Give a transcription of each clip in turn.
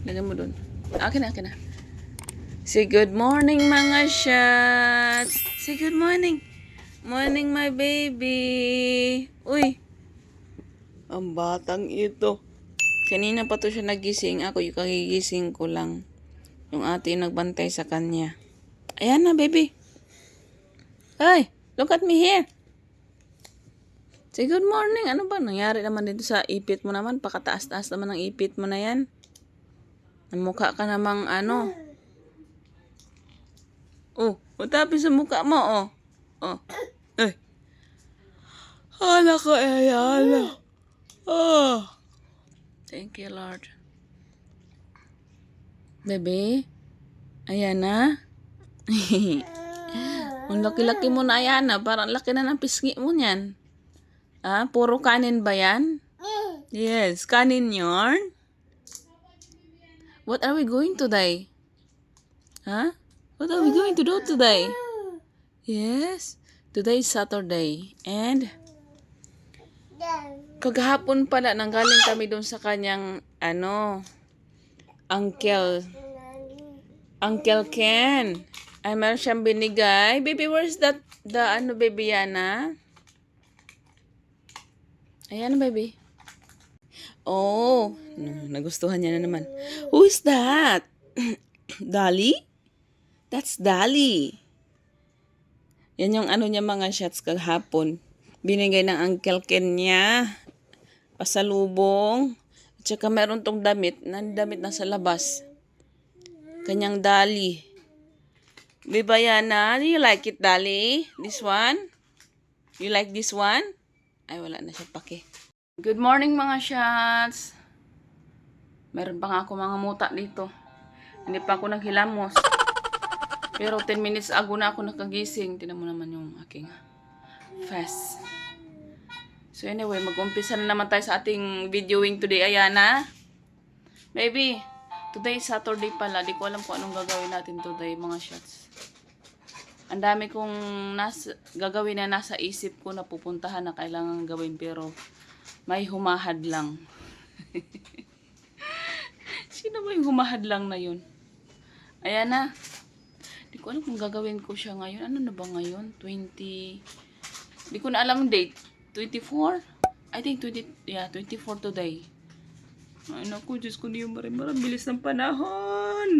Lagyan mo dun. Akin na. Say good morning, mga shots. Say good morning. Morning, my baby. Uy. Ang batang ito. Kanina pa to siya nagising. Ako yung kagigising ko lang. Yung ate yung nagbantay sa kanya. Ayan na, baby. Hey, look at me here. Say good morning. Ano ba nangyari naman dito sa ipit mo naman? Pakataas-taas naman ang ipit mo na yan. Ang mukha ka namang ano. Oh, utapin sa mukha mo, oh. Oh. Eh. Hala ka, hala. Oh. Thank you, Lord. Bebe? Ayan na. Ang laki-laki mo na, ayan na. Parang laki na ng pisngi mo niyan. Ah, puro kanin ba yan? Yes, kanin yarn. What are we going today? Huh? What are we going to do today? Yes, today is Saturday. And kagahapon pala, nanggaling kami doon sa kanyang, Uncle Ken. Ay, meron siyang binigay. Baby, where's that, baby Yana? Ayan, baby. Oh, nagustuhan niya na naman. Who is that? Dali? That's Dali. Yan yung niya mga shots kagahapon. Binigay ng Uncle Ken niya. Pasalubong. At saka meron tong damit na sa labas. Kanyang Dali. Diba Yana? Do you like it, Dali? This one? You like this one? Ay, wala na siya pake. Good morning, mga shots. Meron pa nga ako mga muta dito. Hindi pa ako naghilamos. Pero 10 minutes ago na ako nakagising. Tingnan mo naman yung aking face. So anyway, mag-umpisa na naman tayo sa ating videoing today. Ayana. Baby, today is Saturday pala. Di ko alam kung anong gagawin natin today, mga shots. Ang dami kong gagawin na nasa isip ko na pupuntahan na kailangan gawin, pero may humahad lang. Sino ba yung humahad lang na yun? Ayan na. Di ko alam kung gagawin ko siya ngayon. Ano na ba ngayon? 20... Di ko na alam ang date. 24? I think 24 today. Ay naku, Diyos ko niyo, marang bilis ng panahon.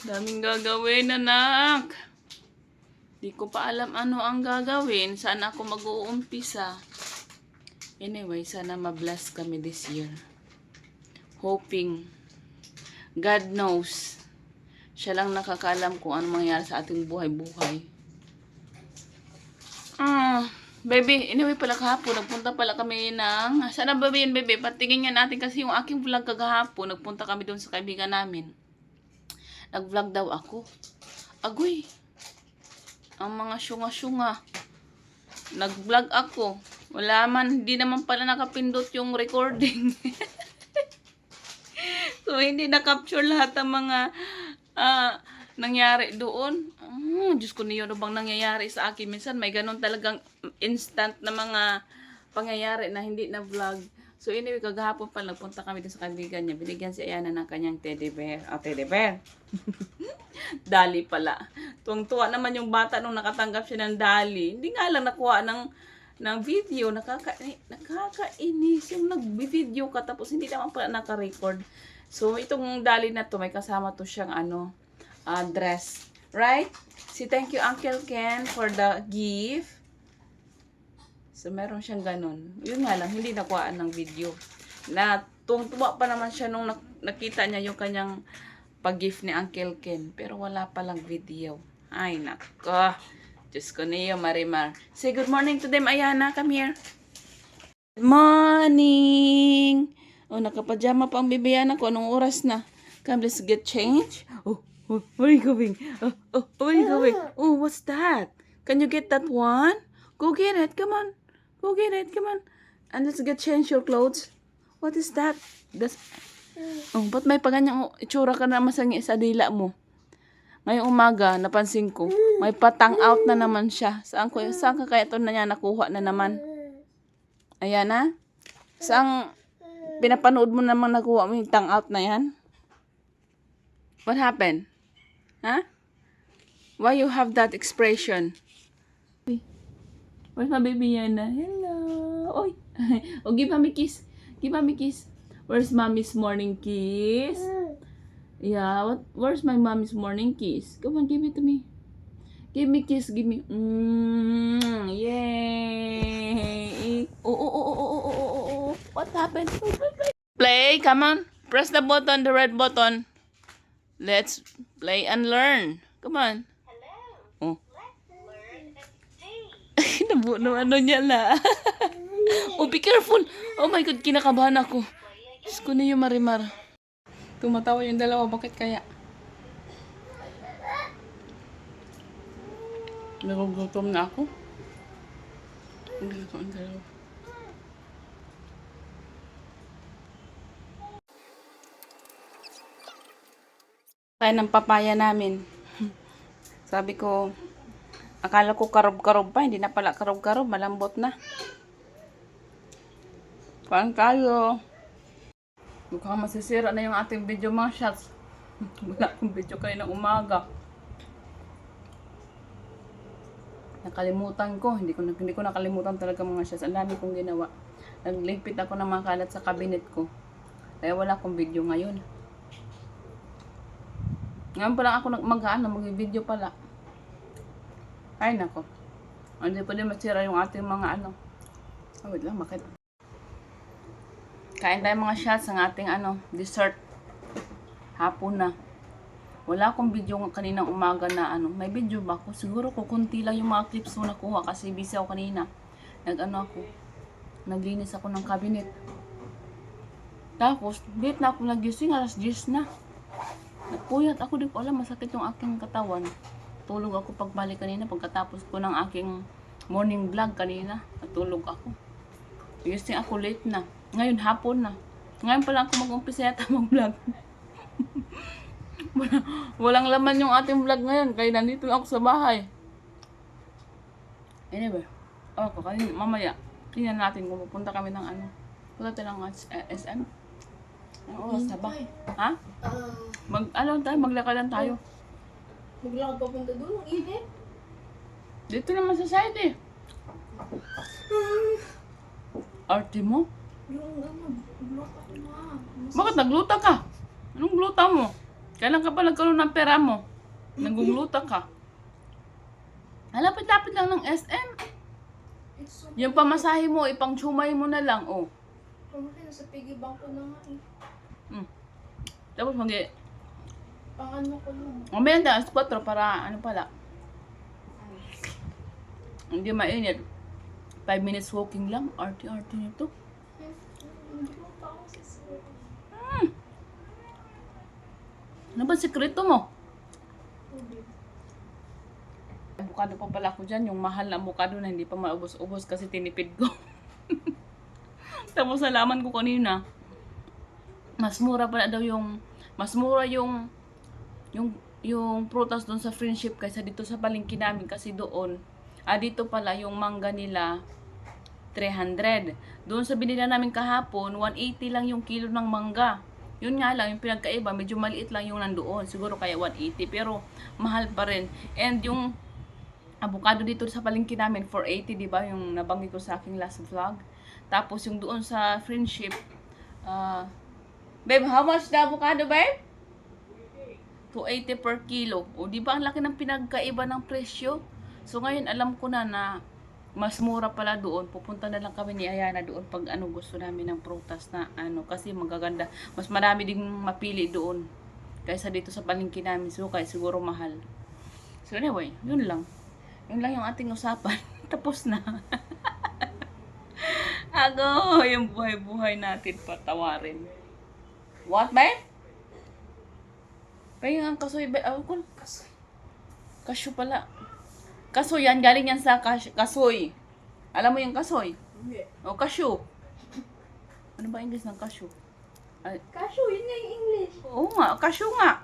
Daming gagawin, anak. Di ko pa alam ano ang gagawin. Saan ako mag-uumpisa. Anyway, sana ma-bless kami this year. Hoping. God knows. Siya lang nakakaalam kung ano mangyayari sa ating buhay-buhay. Baby, anyway pala kahapon, nagpunta pala kami ng... Sana ba yun, baby? Patingin nga natin kasi yung aking vlog kagahapon, nagpunta kami doon sa kaibigan namin. Nag-vlog daw ako. Agoy. Ang mga syunga-syunga. Nag-vlog ako. Wala man, hindi naman pala nakapindot yung recording. So, hindi na-capture lahat ng mga nangyari doon. Diyos ko niyo, ano bang nangyayari sa akin? Minsan may ganun talagang instant na mga pangyayari na hindi na vlog. So anyway, kagahapon pa nagpunta kami din sa kaibigan niya. Binigyan si Ayana ng kanyang teddy bear. Teddy bear. Dali pala. Tuwang-tuwa naman yung bata nung nakatanggap siya ng dali. Hindi nga lang nakuha ng video. Nakakainis yung nag-video ka tapos hindi naman pala naka-record. So itong dali na to, may kasama to siyang dress. Right? Thank you Uncle Ken for the gift. So, meron siyang ganun. Yun nga lang, hindi nakuhaan ng video. Tuwang-tuwa pa naman siya nung nakita niya yung kanyang pag-gift ni Uncle Ken. Pero wala palang video. Ay, nako. Diyos ko niyo, Marimar. Say good morning to them, Ayana. Come here. Good morning. Oh, nakapajama pa ang bibiyana ko. Anong oras na? Come, let's get change. Oh, where are you going? Where are you going? Oh, what's that? Can you get that one? Go get it. Come on. Go get it, come on. And let's get change your clothes. What is that? Ba't may paganyang itsura ka na masangi sa dila mo? Ngayong umaga, napansin ko, may patang out na naman siya. Saan ka kaya ito na niya nakuha na naman? Ayan na. Pinapanood mo namang nakuha mo yung tongue out na yan? What happened? Huh? Why you have that expression? Where's my baby Yana? Hello. Oy. Oh, give mommy kiss. Give mommy kiss. Where's mommy's morning kiss? Yeah, where's my mommy's morning kiss? Come on, give it to me. Give me kiss, give me. Yay. Oh. What happened? Play, come on. Press the button, the red button. Let's play and learn. Come on. Oh. Nabuno ano niya na. Oh, be careful. Oh my God, kinakabahan ako. Diyos ko na yung Marimar. Tumatawa yung dalawa. Bakit kaya? Nagugutom na ako. Hindi ko ang dalawa. Kaya ng papaya namin. Sabi ko, akala ko karob-karob pa. Hindi na pala karob-karob. Malambot na. Paan tayo? Mukhang masisira na yung ating video mga shots. Wala akong video kayo ng umaga. Nakalimutan ko. Hindi ko nakalimutan talaga mga shots. Ang dami kong ginawa. Nagligpit ako ng mga kalat sa cabinet ko. Kaya wala akong video ngayon. Ngayon pa lang ako mag-video pala. Ay nako. Hindi pwede masira yung ating mga ano. Oh, wait lang, bakit? Kain tayo mga shots ng ating dessert. Hapon na. Wala akong video kaninang umaga na May video ba ako? Siguro kukunti lang yung mga clips mo nakuha kasi busy ako kanina. Naglinis ako ng cabinet. Tapos, late na ako nagising, alas 10 na. Nagpuyat ako, di ko alam, masakit yung aking katawan. Tulog ako pagbalik kanina, pagkatapos ko ng aking morning vlog kanina. Natulog ako. Gising ako late na. Ngayon, hapon na. Ngayon pa lang ako mag-umpisa yata mag-vlog. Walang laman yung ating vlog ngayon, kaya nandito lang ako sa bahay. Anyway, mamaya, tingnan natin kung pupunta kami ng punta tayo ng SM. Ang oras na ba? Ha? Maglakadan tayo. Maglakad papunta doon, ang init. Dito naman sa side eh. Arte mo? Yung gluta ko na. Bakit nagluta ka? Anong gluta mo? Kailan ka pa nagkaroon ng pera mo? Nagugluta ka. Lapit-lapit lang ng SM. Yung pamasahe mo, ipang chumay mo na lang, oh. Pamaki, nasa piggy bank ko na nga eh. Tapos Pang ano ko lang. mamaya na, alas 4 para pala. Hindi mainit. 5 minutes walking lang. Arte-arte nito. Hindi ko pa ako sisira. Ano ba sikreto mo? Avocado pa pala ako dyan. Yung mahal na avocado na hindi pa maubos-ubos kasi tinipid ko. Tapos nalaman ko kanina, mas mura yung prutas doon sa Friendship kaysa dito sa palengke namin kasi doon. Dito pala yung mangga nila 300. Doon sa binila namin kahapon, 180 lang yung kilo ng mangga. Yun nga lang, yung pinagkaiba, medyo maliit lang yung nandoon. Siguro kaya 180, pero mahal pa rin. And yung avocado dito sa palengke namin, 480, di ba? Yung nabanggit ko sa aking last vlog. Tapos yung doon sa Friendship, babe, how much the avocado, babe? 280 per kilo. O, di ba ang laki ng pinagkaiba ng presyo? So, ngayon alam ko na mas mura pala doon. Pupunta na lang kami ni Ayana doon pag gusto namin ng prutas na kasi magaganda. Mas marami ding mapili doon kaysa dito sa palengke namin. So, kaya siguro mahal. So, anyway, yun lang. Yun lang yung ating usapan. Tapos na. Yung buhay-buhay natin patawarin. What, babe? Babe, ang kasoy, babe. Kasyo pala. Kasoy yan, galing yan sa kasoy. Alam mo yung kasoy? Hindi. O, kasyo. Ano ba English ng kasyo? Kasyo, yun nga yung English. Oo nga, kasyo nga.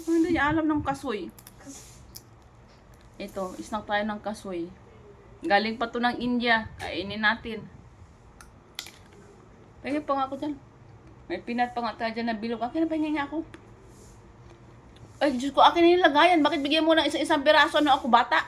Hindi niya alam ng kasoy. Ito, snack tayo ng kasoy. Galing pa to ng India. Kainin natin. Pwede pa nga ako dyan. May peanut pa nga tayo dyan na bilog. Akin na pahingi nga ako. Ay, Diyos ko, akin na yung lagayan. Bakit bigyan mo ng isang piraso na ako bata?